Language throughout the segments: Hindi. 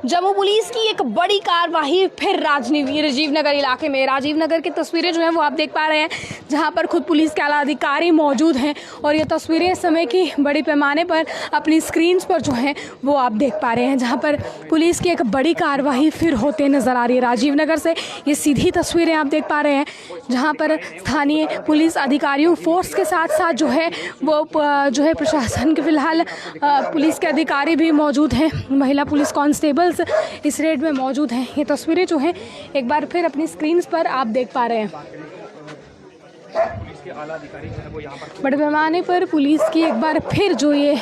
जम्मू पुलिस की एक बड़ी कार्रवाई फिर राजीव नगर इलाके में। राजीव नगर की तस्वीरें जो हैं वो आप देख पा रहे हैं, जहां पर खुद पुलिस के आला अधिकारी मौजूद हैं और ये तस्वीरें इस समय की बड़ी पैमाने पर अपनी स्क्रीन्स पर जो हैं वो आप देख पा रहे हैं, जहां पर पुलिस की एक बड़ी कार्रवाई फिर होते नज़र आ रही है। राजीव नगर से ये सीधी तस्वीरें आप देख पा रहे हैं, जहाँ पर स्थानीय पुलिस अधिकारियों फोर्स के साथ साथ जो है वो प्रशासन के फिलहाल पुलिस के अधिकारी भी मौजूद हैं, महिला पुलिस कांस्टेबल्स इस रेड में मौजूद हैं। ये तस्वीरें जो हैं एक बार फिर अपनी स्क्रीन्स पर आप देख पा रहे हैं। बड़े पैमाने पर पुलिस की एक बार फिर जो ये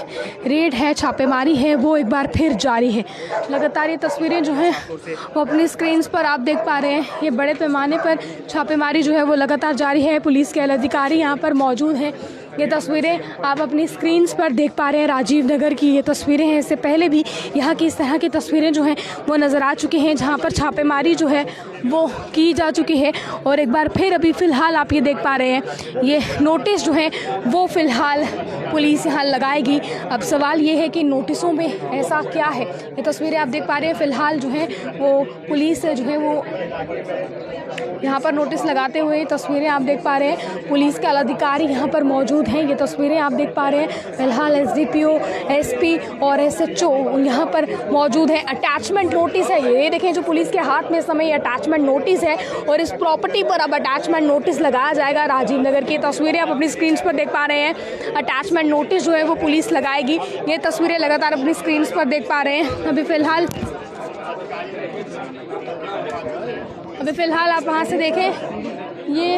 रेड है, छापेमारी है, वो एक बार फिर जारी है। लगातार ये तस्वीरें जो हैं वो अपनी स्क्रीन्स पर आप देख पा रहे हैं। ये बड़े पैमाने पर छापेमारी जो है वो लगातार जारी है। पुलिस के अधिकारी यहाँ पर मौजूद हैं। ये तस्वीरें आप अपनी स्क्रीन्स पर देख पा रहे हैं। राजीव नगर की ये तस्वीरें हैं। इससे पहले भी यहाँ की इस तरह की तस्वीरें जो हैं वो नज़र आ चुकी हैं, जहाँ पर छापेमारी जो है वो की जा चुकी है। और एक बार फिर अभी फ़िलहाल आप ये देख पा रहे हैं, ये नोटिस जो है वो फ़िलहाल पुलिस यहाँ लगाएगी। अब सवाल ये है कि नोटिसों में ऐसा क्या है। ये तस्वीरें आप देख पा रहे हैं, फ़िलहाल जो है वो पुलिस जो है वो यहाँ पर नोटिस लगाते हुए तस्वीरें आप देख पा रहे हैं। पुलिस के अधिकारी यहाँ पर मौजूद हैं। ये तस्वीरें आप देख पा रहे हैं। फिलहाल एसडीपीओ, एसपी और एसएचओ यहाँ पर मौजूद हैं। अटैचमेंट नोटिस है, ये देखें जो पुलिस के हाथ में इस समय अटैचमेंट नोटिस है और इस प्रॉपर्टी पर अब अटैचमेंट नोटिस लगाया जाएगा। राजीव नगर की तस्वीरें आप अपनी स्क्रीन पर देख पा रहे हैं। अटैचमेंट नोटिस जो है वो पुलिस लगाएगी। ये तस्वीरें लगातार अपनी स्क्रीन पर देख पा रहे हैं। अभी फ़िलहाल आप वहाँ से देखें, ये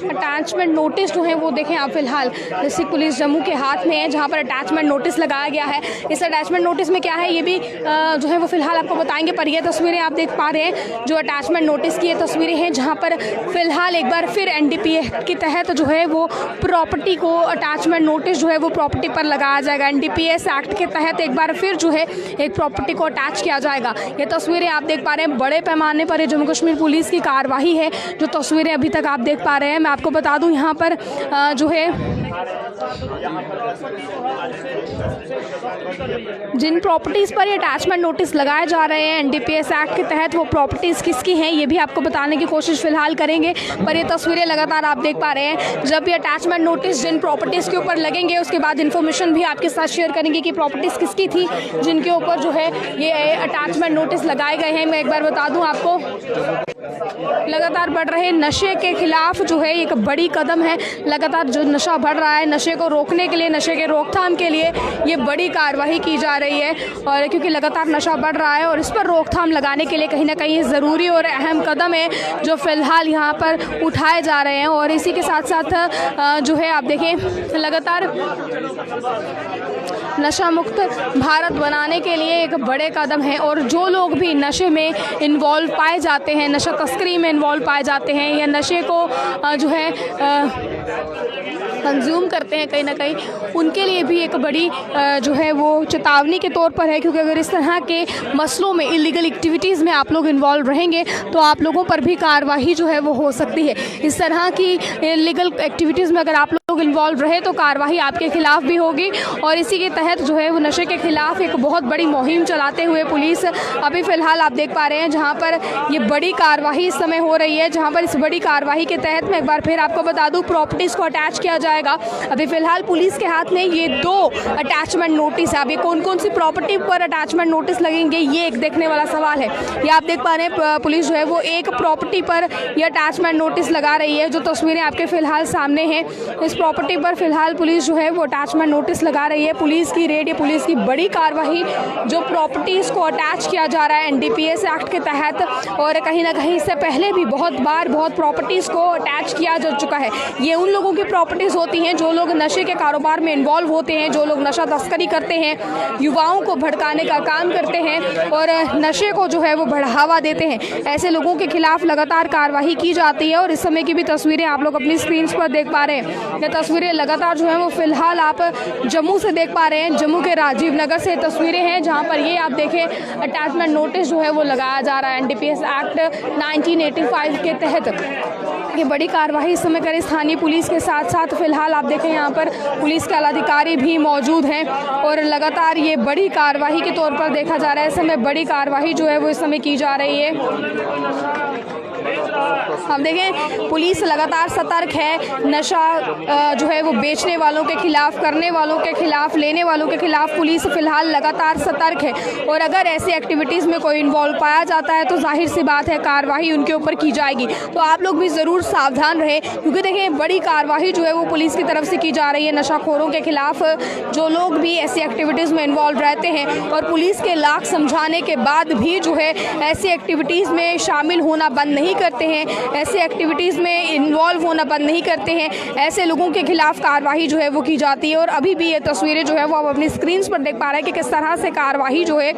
अटैचमेंट नोटिस जो है वो देखें आप फ़िलहाल डिस्ट्रिक्ट पुलिस जम्मू के हाथ में है, जहाँ पर अटैचमेंट नोटिस लगाया गया है। इस अटैचमेंट नोटिस में क्या है ये भी जो है वो फ़िलहाल आपको बताएंगे। पर ये तस्वीरें आप देख पा रहे हैं जो अटैचमेंट नोटिस की ये तस्वीरें हैं, जहाँ पर फ़िलहाल एक बार फिर एनडीपीए के तहत जो है वो प्रॉपर्टी को अटैचमेंट नोटिस जो है वो प्रॉपर्टी पर लगाया जाएगा। एनडीपीएस एक्ट के तहत एक बार फिर जो है एक प्रॉपर्टी को अटैच किया जाएगा। ये तस्वीरें आप देख पा रहे हैं, बड़े पैमाने पर जम्मू कश्मीर पुलिस की कार्रवाई है। जो तस्वीरें अभी तक आप देख पा रहे हैं, मैं आपको बता दूं यहाँ पर जो है जिन प्रॉपर्टीज़ पर ये अटैचमेंट नोटिस लगाए जा रहे हैं एनडीपीएस एक्ट के तहत, वो प्रॉपर्टीज़ किसकी हैं ये भी आपको बताने की कोशिश फ़िलहाल करेंगे। पर ये तस्वीरें लगातार आप देख पा रहे हैं। जब ये अटैचमेंट नोटिस जिन प्रॉपर्टीज़ के ऊपर लगेंगे उसके बाद इन्फॉर्मेशन भी आपके साथ शेयर करेंगे कि प्रॉपर्टीज़ किसकी थी जिनके ऊपर जो है ये अटैचमेंट नोटिस लगाए गए हैं। मैं एक बार बता दूँ आपको, लगातार बढ़ रहे नशे के खिलाफ जो है एक बड़ी कदम है। लगातार जो नशा बढ़ रहा है, नशे को रोकने के लिए, नशे के रोकथाम के लिए ये बड़ी कार्रवाई की जा रही है। और क्योंकि लगातार नशा बढ़ रहा है और इस पर रोकथाम लगाने के लिए कहीं ना कहीं ज़रूरी और अहम कदम है जो फ़िलहाल यहाँ पर उठाए जा रहे हैं। और इसी के साथ साथ जो है आप देखें, लगातार नशा मुक्त भारत बनाने के लिए एक बड़े कदम है। और जो लोग भी नशे में इन्वॉल्व पाए जाते हैं, नशा तस्करी में इन्वॉल्व पाए जाते हैं या नशे को जो है कंज्यूम करते हैं कहीं ना कहीं, उनके लिए भी एक बड़ी जो है वो चेतावनी के तौर पर है। क्योंकि अगर इस तरह के मसलों में, इलीगल एक्टिविटीज़ में आप लोग इन्वॉल्व रहेंगे तो आप लोगों पर भी कार्रवाई जो है वो हो सकती है। इस तरह की इलीगल एक्टिविटीज़ में अगर आप लोग इन्वॉल्व रहे तो कार्रवाई आपके खिलाफ भी होगी। और इसी के तहत जो है वो नशे के खिलाफ एक बहुत बड़ी मुहिम चलाते हुए पुलिस अभी फ़िलहाल आप देख पा रहे हैं, जहाँ पर ये बड़ी कार्रवाई इस समय हो रही है। जहाँ पर इस बड़ी कार्रवाई के तहत मैं एक बार फिर आपको बता दूँ, प्रॉपर्टीज़ को अटैच किया जाएगा। अभी फ़िलहाल पुलिस के हाथ में ये 2 अटैचमेंट नोटिस है। अभी कौन कौन सी प्रॉपर्टी पर अटैचमेंट नोटिस लगेंगे ये एक देखने वाला सवाल है। ये आप देख पा रहे हैं, पुलिस जो है वो एक प्रॉपर्टी पर ये अटैचमेंट नोटिस लगा रही है। जो तस्वीरें आपके फ़िलहाल सामने हैं, इस प्रॉपर्टी पर फ़िलहाल पुलिस जो है वो अटैचमेंट नोटिस लगा रही है। पुलिस की रेड, ये पुलिस की बड़ी कार्रवाई जो प्रॉपर्टीज़ को अटैच किया जा रहा है एनडीपीएस एक्ट के तहत। और कहीं ना कहीं इससे पहले भी बहुत प्रॉपर्टीज़ को अटैच किया जा चुका है। ये उन लोगों की प्रॉपर्टीज़ होती हैं जो लोग नशे के कारोबार में इन्वॉल्व होते हैं, जो लोग नशा तस्करी करते हैं, युवाओं को भड़काने का काम करते हैं और नशे को जो है वो बढ़ावा देते हैं। ऐसे लोगों के खिलाफ लगातार कार्रवाई की जाती है। और इस समय की भी तस्वीरें आप लोग अपनी स्क्रीन पर देख पा रहे हैं। ये तस्वीरें लगातार जो है वो फ़िलहाल आप जम्मू से देख पा रहे हैं। जम्मू के राजीव नगर से तस्वीरें हैं, जहाँ पर ये आप देखें अटैचमेंट नोटिस जो है वो लगाया जा रहा है एनडीपीएस एक्ट 1985 के तहत। ये बड़ी कार्रवाई इस समय करें स्थानीय पुलिस के साथ साथ फिलहाल आप देखें यहाँ पर पुलिस के आलाधिकारी भी मौजूद हैं और लगातार ये बड़ी कार्रवाई के तौर पर देखा जा रहा है। इस समय बड़ी कार्रवाई जो है वो इस समय की जा रही है। हम देखें पुलिस लगातार सतर्क है। नशा जो है वो बेचने वालों के खिलाफ, करने वालों के खिलाफ, लेने वालों के खिलाफ पुलिस फिलहाल लगातार सतर्क है और अगर ऐसी एक्टिविटीज़ में कोई इन्वॉल्व पाया जाता है तो जाहिर सी बात है कार्रवाई उनके ऊपर की जाएगी। तो आप लोग भी ज़रूर सावधान रहें क्योंकि देखें बड़ी कार्रवाई जो है वो पुलिस की तरफ से की जा रही है नशाखोरों के खिलाफ। जो लोग भी ऐसी एक्टिविटीज़ में इन्वॉल्व रहते हैं और पुलिस के लाख समझाने के बाद भी जो है ऐसी एक्टिविटीज़ में शामिल होना बंद नहीं करते हैं, ऐसे एक्टिविटीज़ में इन्वॉल्व होना बंद नहीं करते हैं, ऐसे लोगों के खिलाफ कार्रवाई जो है वो की जाती है। और अभी भी ये तस्वीरें जो है वो आप अपनी स्क्रीन पर देख पा रहे हैं कि किस तरह से कार्रवाई जो है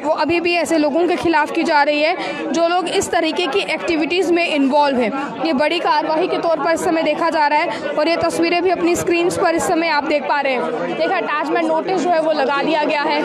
वो अभी भी ऐसे लोगों के खिलाफ की जा रही है जो लोग इस तरीके की एक्टिविटीज़ में इन्वॉल्व हैं। ये बड़ी कार्रवाई के तौर पर इस समय देखा जा रहा है और ये तस्वीरें भी अपनी स्क्रीन पर इस समय आप देख पा रहे हैं। देखा अटैचमेंट नोटिस जो है वो लगा दिया गया है।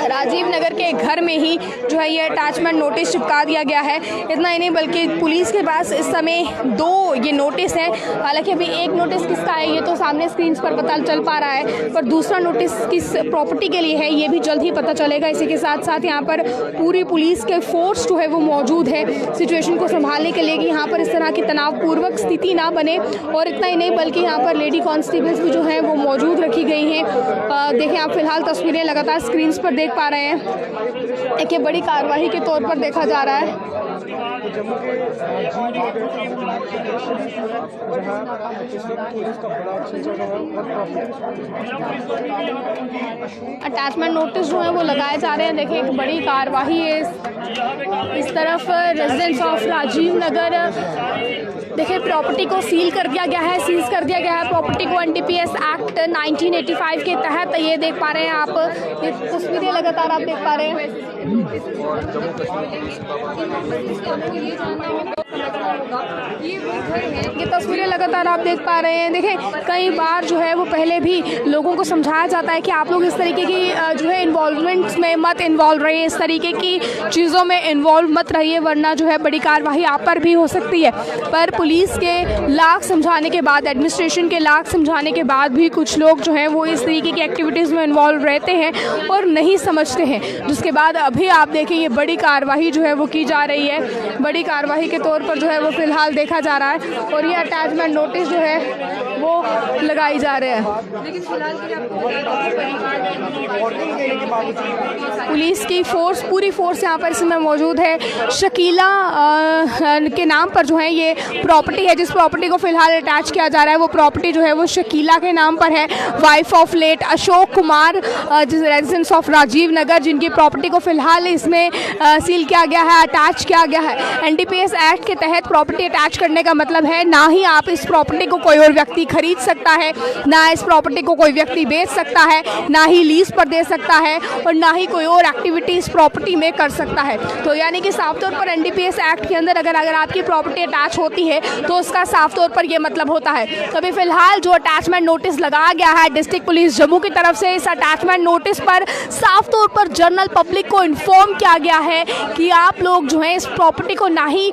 राजीव नगर के घर में ही जो है ये अटैचमेंट नोटिस चिपका दिया गया है। इतना ही नहीं बल्कि पुलिस के पास इस समय 2 ये नोटिस है। हालांकि अभी एक नोटिस किसका है ये तो सामने स्क्रीन पर पता चल पा रहा है, पर दूसरा नोटिस किस प्रॉपर्टी के लिए है ये भी जल्द ही पता चलेगा। इसी के साथ साथ यहाँ पर पूरी पुलिस के फोर्स जो है वो मौजूद है सिचुएशन को संभालने के लिए कि यहाँ पर इस तरह की तनावपूर्वक स्थिति ना बने। और इतना ही नहीं बल्कि यहाँ पर लेडी कांस्टेबल्स भी जो हैं वो मौजूद रखी गई हैं। देखें आप फिलहाल तस्वीरें लगातार स्क्रीन पर देख पा रहे हैं। एक ये बड़ी कार्रवाई के तौर पर देखा जा रहा है। अटैचमेंट नोटिस जो है वो लगाए जा रहे हैं। देखिए एक बड़ी कार्रवाई है इस तरफ रेजिडेंस ऑफ राजीव नगर। देखिए प्रॉपर्टी को सील कर दिया गया है, सीज कर दिया गया है प्रॉपर्टी को एनडीपीएस एक्ट 1985 के तहत। ये देख पा रहे हैं आप, ये तस्वीरें लगातार आप देख पा रहे हैं। ये तस्वीरें लगातार आप देख पा रहे हैं। देखें कई बार जो है वो पहले भी लोगों को समझाया जाता है कि आप लोग इस तरीके की जो है इन्वॉल्वमेंट्स में मत इन्वॉल्व रहिए, इस तरीके की चीज़ों में इन्वॉल्व मत रहिए वरना जो है बड़ी कार्रवाई आप पर भी हो सकती है। पर पुलिस के लाख समझाने के बाद, एडमिनिस्ट्रेशन के लाख समझाने के बाद भी कुछ लोग जो हैं वो इस तरीके की एक्टिविटीज़ में इन्वॉल्व रहते हैं और नहीं समझते हैं, जिसके बाद अभी आप देखें ये बड़ी कार्रवाई जो है वो की जा रही है। बड़ी कार्रवाई के तौर पर जो है वो फिलहाल देखा जा रहा है और ये अटैचमेंट नोटिस जो है वो लगाई जा रहे हैं। लेकिन फिलहाल पुलिस की फोर्स, पूरी फोर्स यहाँ पर इस समय मौजूद है। शकीला के नाम पर जो है ये प्रॉपर्टी है, जिस प्रॉपर्टी को फिलहाल अटैच किया जा रहा है वो प्रॉपर्टी जो है वो शकीला के नाम पर है। Wife of late Ashok Kumar, residence of Rajiv Nagar, जिनकी प्रॉपर्टी को फिलहाल इसमें सील किया गया है, अटैच किया गया है। एनडीपीएस एक्ट के तहत प्रॉपर्टी अटैच करने का मतलब है ना ही आप इस प्रॉपर्टी को कोई और व्यक्ति खरीद सकता है, ना इस प्रॉपर्टी को कोई व्यक्ति बेच सकता है, ना ही लीज पर दे सकता है और ना ही कोई और एक्टिविटी इस प्रॉपर्टी में कर सकता है। तो यानी कि साफ तौर पर एनडीपीएस एक्ट के अंदर अगर आपकी प्रॉपर्टी अटैच होती है तो उसका साफ तौर पर यह मतलब होता है। तो अभी फिलहाल जो अटैचमेंट नोटिस लगाया गया है डिस्ट्रिक्ट पुलिस जम्मू की तरफ से, इस अटैचमेंट नोटिस पर साफ तौर पर जनरल पब्लिक को इन्फॉर्म किया गया है कि आप लोग जो है इस प्रॉपर्टी को ना ही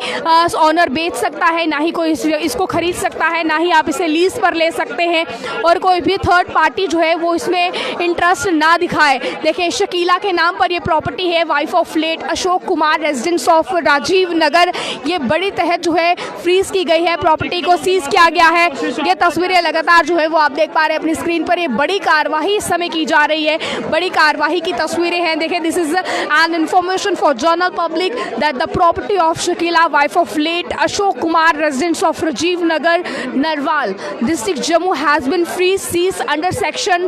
ऑनर बेच सकता है, ना ही कोई इसको खरीद सकता है, ना ही आप इसे लीज पर ले सकते हैं और कोई भी थर्ड पार्टी जो है वो इसमें इंटरेस्ट ना दिखाए। देखिए शकीला के नाम पर ये प्रॉपर्टी है, wife of late Ashok Kumar, residence of Rajiv Nagar. ये बड़ी तहत जो है फ्रीज की गई है, प्रॉपर्टी को सीज किया गया है। ये तस्वीरें लगातार जो है वो आप देख पा रहे हैं अपनी स्क्रीन पर। ये बड़ी कार्रवाई इस समय की जा रही है, बड़ी कार्रवाई की तस्वीरें हैं। देखिए this is an information for general public that the property of Shakila, wife of late Ashok Kumar, residence of Rajiv Nagar, Narwal, district Jammu has been freeze seize under section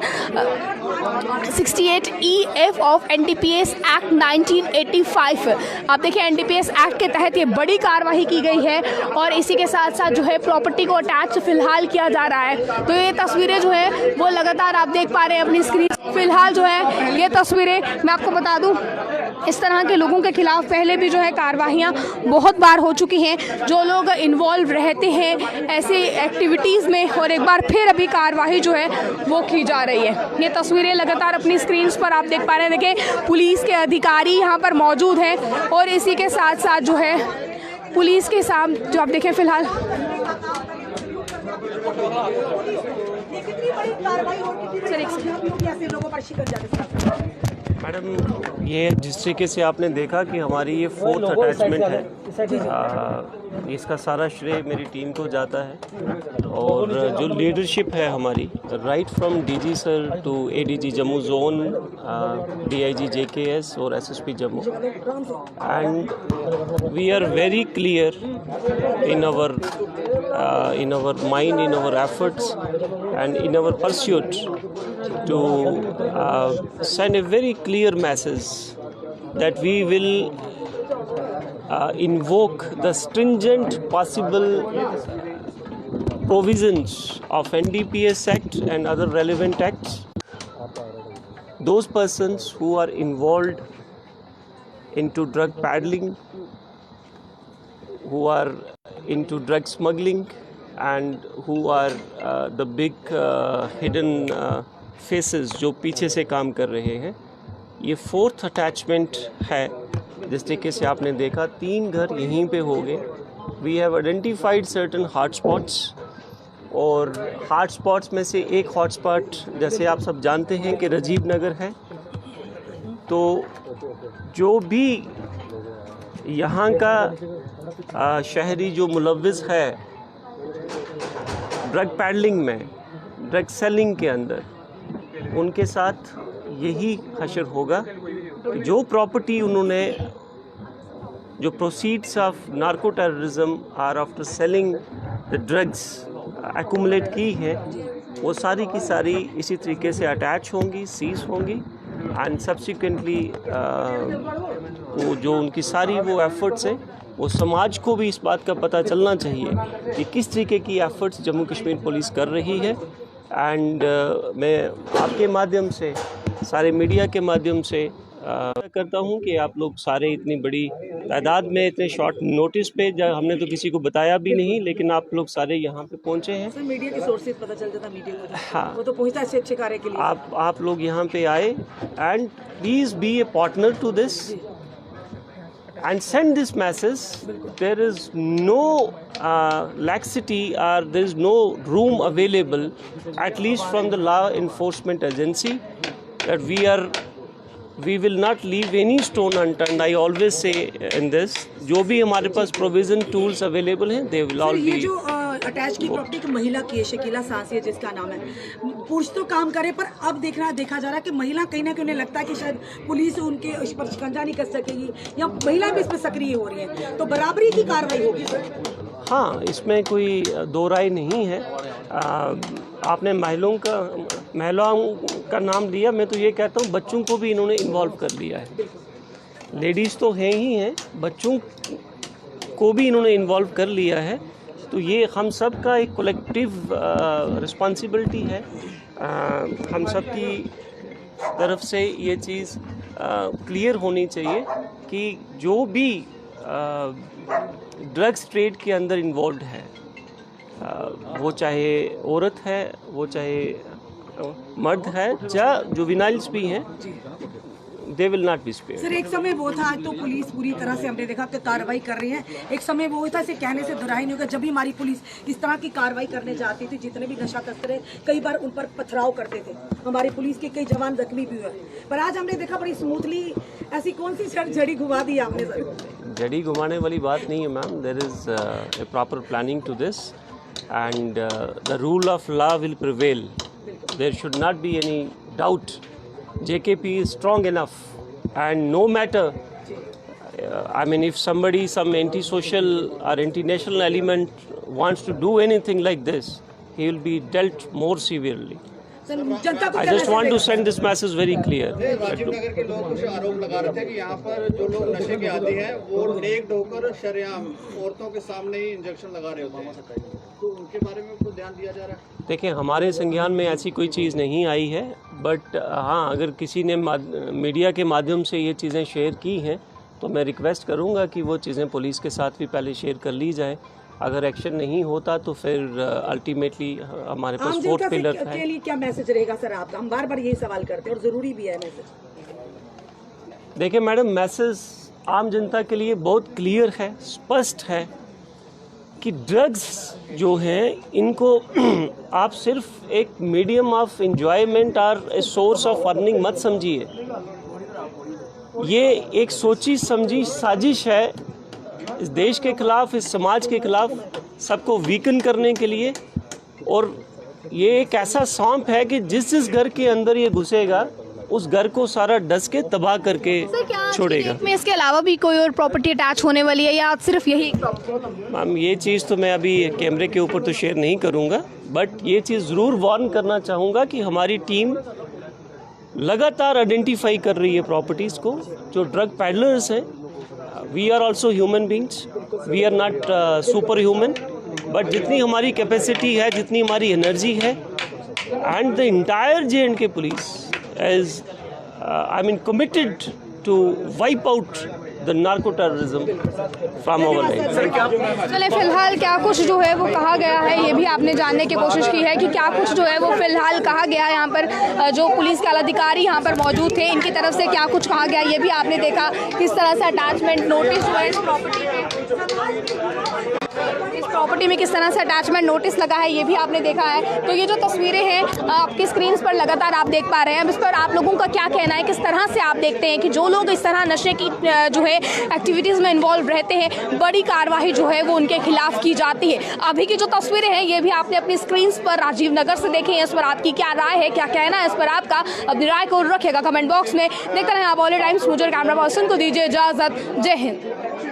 68E(F) of NDPS act 1985। आप देखिए एनडीपीएस एक्ट के तहत ये बड़ी कार्रवाई की गई है और इसी के साथ साथ जो है प्रॉपर्टी को अटैच फिलहाल किया जा रहा है। तो ये तस्वीरें जो है वो लगातार आप देख पा रहे हैं अपनी स्क्रीन। फिलहाल जो है ये तस्वीरें मैं आपको बता दूं, इस तरह के लोगों के खिलाफ पहले भी जो है कार्रवाइयाँ बहुत बार हो चुकी हैं, जो लोग इन्वॉल्व रहते हैं ऐसी एक्टिविटीज़ में, और एक बार फिर अभी कार्रवाई जो है वो की जा रही है। ये तस्वीरें लगातार अपनी स्क्रीन्स पर आप देख पा रहे हैं। देखिए पुलिस के अधिकारी यहाँ पर मौजूद हैं और इसी के साथ साथ जो है पुलिस के सामने जो आप देखें फिलहाल मैडम, ये जिस तरीके से आपने देखा कि हमारी ये 4th अटैचमेंट है, इसका सारा श्रेय मेरी टीम को जाता है। और जो लीडरशिप है हमारी, right from DG sir to ADG Jammu zone, DIG JKS और SSP Jammu, and we are very clear in our mind, in our efforts, and in our pursuit to send a very clear message that we will invoke the stringent possible provisions of NDPS Act and other relevant acts. Those persons who are involved into drug peddling, who are into drug smuggling, and who are the big hidden faces जो पीछे से काम कर रहे हैं, ये 4th अटैचमेंट है। जिस तरीके से आपने देखा 3 घर यहीं पे हो गए। We have identified certain hotspots, और हॉटस्पॉट्स में से एक हॉटस्पॉट जैसे आप सब जानते हैं कि राजीव नगर है। तो जो भी यहाँ का शहरी जो मुलव्विस है ड्रग पैडलिंग में, ड्रग सेलिंग के अंदर, उनके साथ यही हशर होगा कि जो प्रॉपर्टी उन्होंने, जो proceeds of narco terrorism are after selling the drugs accumulate की है, वो सारी की सारी इसी तरीके से अटैच होंगी, सीज होंगी, एंड सब्सिक्वेंटली वो जो उनकी सारी वो एफ़र्ट्स हैं, वो समाज को भी इस बात का पता चलना चाहिए कि किस तरीके की एफ़र्ट्स जम्मू कश्मीर पुलिस कर रही है। एंड मैं आपके माध्यम से, सारे मीडिया के माध्यम से करता हूं कि आप लोग सारे इतनी बड़ी तादाद में, इतने शॉर्ट नोटिस पे, हमने तो किसी को बताया भी नहीं, लेकिन आप लोग सारे यहाँ पे पहुँचे हैं। सर, मीडिया के सोर्सेज पता चल जाता मीडिया को, हाँ, वो तो पहुँचता है अच्छे कार्य के लिए। आप लोग यहाँ पे आए, and please be a partner to this and send this message. There is no laxity, or there is no room available, at least from the law enforcement agency, that we will not leave any stone unturned. I always say in this, जो भी हमारे पास provision tools available हैं, they will all be। ये जो अटैच की प्रॉपर्टी की महिला की है, शकीला सांसिया जिसका नाम है, पुरुष तो काम करे, पर अब देखा जा रहा है कि महिला कहीं ना कहीं उन्हें लगता है कि शायद पुलिस उनके इस पर शिकंजा नहीं कर सकेगी, या महिला भी इस पर सक्रिय हो रही है, तो बराबरी की कार्रवाई होगी सर। हाँ, इसमें कोई दो राय नहीं है। आपने महिलाओं का नाम लिया, मैं तो ये कहता हूँ बच्चों को भी इन्होंने इन्वॉल्व कर लिया है। लेडीज़ तो हैं ही हैं, बच्चों को भी इन्होंने इन्वॉल्व कर लिया है। तो ये हम सब का एक कलेक्टिव रिस्पॉन्सिबिलिटी है। हम सब की तरफ से ये चीज़ क्लियर होनी चाहिए कि जो भी ड्रग्स ट्रेड के अंदर इन्वॉल्व है, वो चाहे औरत है, वो चाहे मर्द है, चाहे जुवेनाइल्स भी हैं, they will not be spared. Sir, एक समय वो था, आज तो पुलिस पूरी तरह से हमने देखा कि कार्रवाई कर रही है। एक समय वो था, इसे कहने से दुराई नहीं होगा, जब भी हमारी पुलिस इस तरह की कार्रवाई करने जाती थी, जितने भी नशा तस्कर है, कई बार उन पर पथराव करते थे, हमारी पुलिस के कई जवान जख्मी भी हुए। पर आज हमने देखा बड़ी स्मूथली, ऐसी कौन सी जड़ी घुमा दी आपने सर? जड़ी घुमाने वाली बात नहीं है ma'am, there is a proper planning to this, and the rule of law will prevail. There should not be any doubt. JKP is strong enough, and no matter, I mean, if somebody, some anti-social or anti-national element wants to do anything like this, he will be dealt more severely. I just want to send this message very clear. Rajiv Nagar के लोग कुछ आरोप लगा रहे थे कि यहाँ पर जो लोग नशे के आदी हैं, वो नेक होकर शरेआम औरतों के सामने ही इंजेक्शन लगा रहे होते हैं, तो उनके बारे में कुछ ध्यान दिया जा रहा है? देखिए, हमारे संज्ञान में ऐसी कोई चीज़ नहीं आई है, बट हाँ, अगर किसी ने मीडिया के माध्यम से ये चीज़ें शेयर की हैं, तो मैं रिक्वेस्ट करूँगा कि वो चीज़ें पुलिस के साथ भी पहले शेयर कर ली जाए। अगर एक्शन नहीं होता तो फिर अल्टीमेटली हमारे पास 4th पिलर है। के लिए क्या मैसेज रहेगा सर आपका? हम बार बार यही सवाल करते हैं और ज़रूरी भी है मैसेज। देखिए मैडम, मैसेज आम जनता के लिए बहुत क्लियर है, स्पष्ट है कि ड्रग्स जो हैं इनको आप सिर्फ एक मीडियम ऑफ एंजॉयमेंट और ए सोर्स ऑफ अर्निंग मत समझिए। ये एक सोची समझी साजिश है इस देश के खिलाफ, इस समाज के खिलाफ, सबको वीकन करने के लिए। और ये एक ऐसा सांप है कि जिस घर के अंदर ये घुसेगा उस घर को सारा डस के तबाह करके छोड़ेगा। में इसके अलावा भी कोई और प्रॉपर्टी अटैच होने वाली है या सिर्फ यही प्रॉपर्टी? मैम ये चीज़ तो मैं अभी कैमरे के ऊपर तो शेयर नहीं करूंगा, बट ये चीज़ ज़रूर वार्न करना चाहूँगा कि हमारी टीम लगातार आइडेंटिफाई कर रही है प्रॉपर्टीज़ को जो ड्रग पैडलर्स हैं। We are also human beings, we are not super human, but जितनी हमारी कैपेसिटी है, जितनी हमारी एनर्जी है, and the entire J&K police is committed to wipe out the narco terrorism from our land. चले फिलहाल क्या कुछ जो है वो कहा गया है ये भी आपने जानने की कोशिश की है कि क्या कुछ जो है वो फिलहाल कहा गया है। यहाँ पर जो पुलिस के अधिकारी यहाँ पर मौजूद थे इनकी तरफ से क्या कुछ कहा गया ये भी आपने देखा। किस तरह से अटैचमेंट नोटिस हुआ इस प्रॉपर्टी में किस तरह से अटैचमेंट नोटिस लगा है ये भी आपने देखा है। तो ये जो तस्वीरें हैं आपकी स्क्रीन पर लगातार आप देख पा रहे हैं। अब इस पर आप लोगों का क्या कहना है, किस तरह से आप देखते हैं कि जो लोग इस तरह नशे की जो है एक्टिविटीज़ में इन्वॉल्व रहते हैं बड़ी कार्रवाई जो है वो उनके खिलाफ की जाती है। अभी की जो तस्वीरें हैं ये भी आपने अपनी स्क्रीन पर राजीव नगर से देखी हैं। इस पर आपकी क्या राय है, क्या कहना है इस पर आपका? अपनी राय को रखिएगा कमेंट बॉक्स में। देखते रहें आप ऑल टाइम्स। मुझे कैमरा पर्सन को दीजिए इजाज़त। जय हिंद।